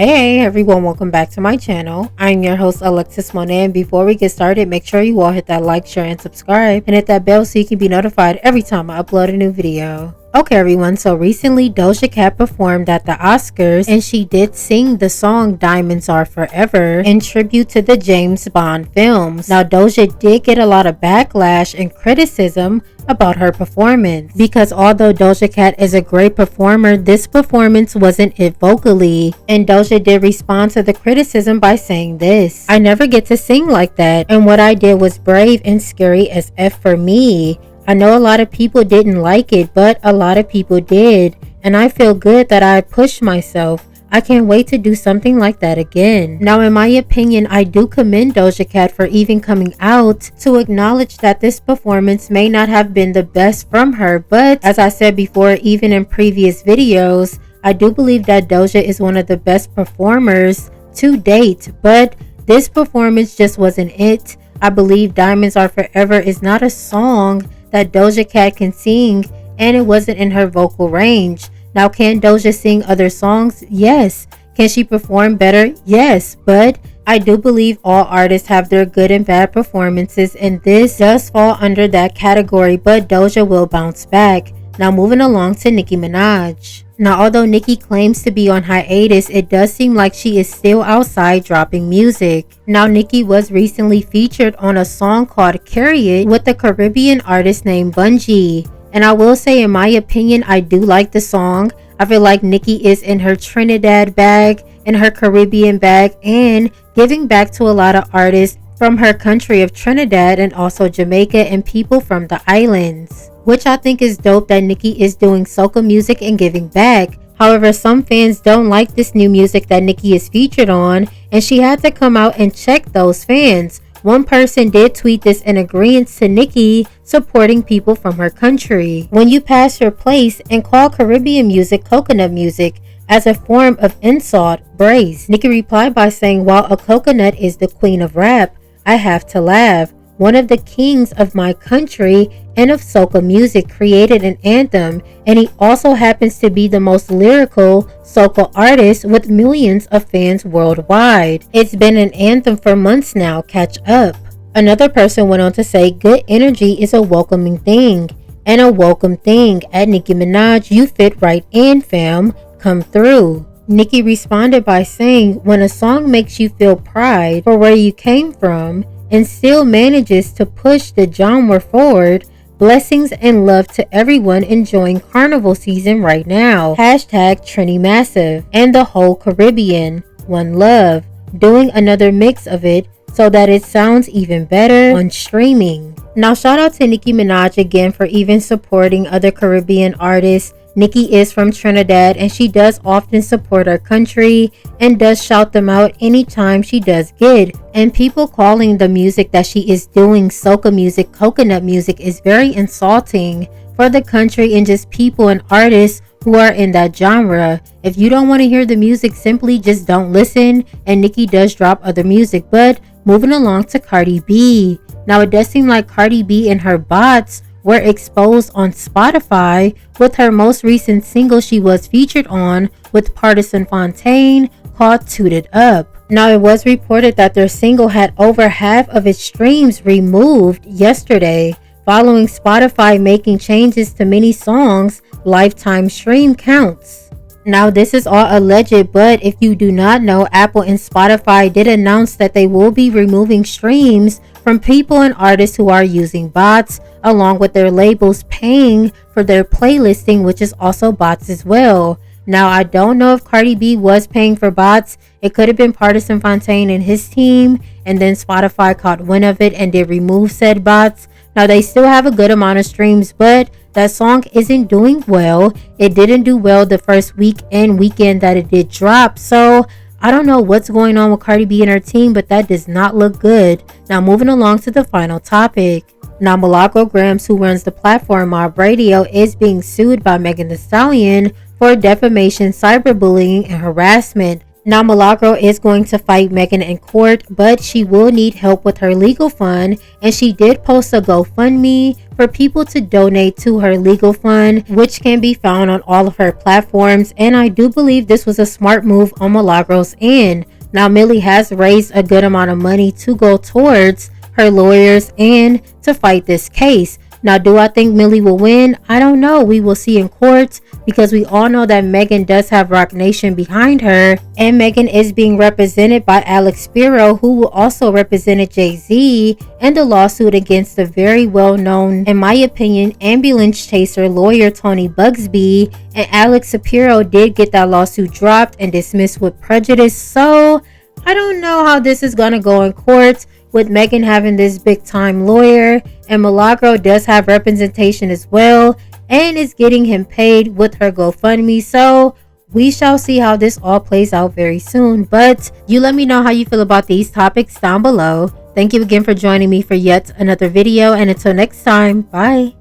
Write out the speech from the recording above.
Hey everyone, welcome back to my channel. I'm your host Alexis Monet, and before we get started, make sure you all hit that like, share, and subscribe, and hit that bell so you can be notified every time I upload a new video. Okay everyone, so recently Doja Cat performed at the Oscars and she did sing the song Diamonds Are Forever in tribute to the James Bond films. Now Doja did get a lot of backlash and criticism about her performance because although Doja Cat is a great performer, this performance wasn't it vocally, and Doja did respond to the criticism by saying this: "I never get to sing like that, and what I did was brave and scary as F for me. I know a lot of people didn't like it, but a lot of people did, and I feel good that I pushed myself. I can't wait to do something like that again." Now, in my opinion, I do commend Doja Cat for even coming out to acknowledge that this performance may not have been the best from her, but as I said before, even in previous videos, I do believe that Doja is one of the best performers to date, but this performance just wasn't it. I believe Diamonds Are Forever is not a song that Doja Cat can sing, and it wasn't in her vocal range. Now, can Doja sing other songs? Yes. Can she perform better? Yes. But I do believe all artists have their good and bad performances, and this does fall under that category, but Doja will bounce back. Now, moving along to Nicki Minaj. Now, although Nicki claims to be on hiatus, it does seem like she is still outside dropping music. Now, Nicki was recently featured on a song called Carry It with a Caribbean artist named Bungie. And I will say, in my opinion, I do like the song. I feel like Nicki is in her Trinidad bag, in her Caribbean bag, and giving back to a lot of artists from her country of Trinidad and also Jamaica and people from the islands, which I think is dope that Nicki is doing soca music and giving back. However, some fans don't like this new music that Nicki is featured on, and she had to come out and check those fans. One person did tweet this in agreement to Nicki supporting people from her country. "When you pass your place and call Caribbean music coconut music as a form of insult, brace." Nicki replied by saying, "While a coconut is the queen of rap, I have to laugh. One of the kings of my country and of soca music created an anthem, and he also happens to be the most lyrical soca artist with millions of fans worldwide. It's been an anthem for months now, catch up." Another person went on to say, "Good energy is a welcoming thing, and a welcome thing. At Nicki Minaj, you fit right in, fam. Come through." Nicki responded by saying, "When a song makes you feel pride for where you came from and still manages to push the genre forward, blessings and love to everyone enjoying carnival season right now. Hashtag Trini Massive and the whole Caribbean. One love. Doing another mix of it so that it sounds even better on streaming." Now, shout out to Nicki Minaj again for even supporting other Caribbean artists. Nicki is from Trinidad and she does often support her country and does shout them out anytime she does good. And people calling the music that she is doing soca music, coconut music, is very insulting for the country and just people and artists who are in that genre. If you don't want to hear the music, simply just don't listen. And Nicki does drop other music. But moving along to Cardi B. Now, it does seem like Cardi B and her bots were exposed on Spotify with her most recent single she was featured on with Partisan Fontaine called Toot It Up. Now, it was reported that their single had over half of its streams removed yesterday following Spotify making changes to many songs' lifetime stream counts. Now, this is all alleged, but if you do not know, Apple and Spotify did announce that they will be removing streams from people and artists who are using bots, along with their labels paying for their playlisting, which is also bots as well. Now, I don't know if Cardi B was paying for bots. It could have been Partisan Fontaine and his team, and then Spotify caught wind of it and did remove said bots. Now, they still have a good amount of streams, but that song isn't doing well. It didn't do well the first weekend that it did drop. So I don't know what's going on with Cardi B and her team, but that does not look good. Now, moving along to the final topic. Now, Milagro Gramz, who runs the platform Mob Radio, is being sued by Megan Thee Stallion for defamation, cyberbullying, and harassment. Now, Milagro is going to fight Megan in court, but she will need help with her legal fund, and she did post a GoFundMe for people to donate to her legal fund, which can be found on all of her platforms, and I do believe this was a smart move on Milagro's end. Now, Millie has raised a good amount of money to go towards her lawyers and to fight this case. Now, do I think Millie will win? I don't know. We will see in court, because we all know that Megan does have Roc Nation behind her, and Megan is being represented by Alex Spiro, who also represented Jay-Z in the lawsuit against the very well-known, in my opinion, ambulance chaser lawyer Tony Bugsby. And Alex Spiro did get that lawsuit dropped and dismissed with prejudice. So I don't know how this is going to go in court, with Megan having this big time lawyer, and Milagro does have representation as well and is getting him paid with her GoFundMe. So we shall see how this all plays out very soon. But you let me know how you feel about these topics down below. Thank you again for joining me for yet another video, and until next time, bye.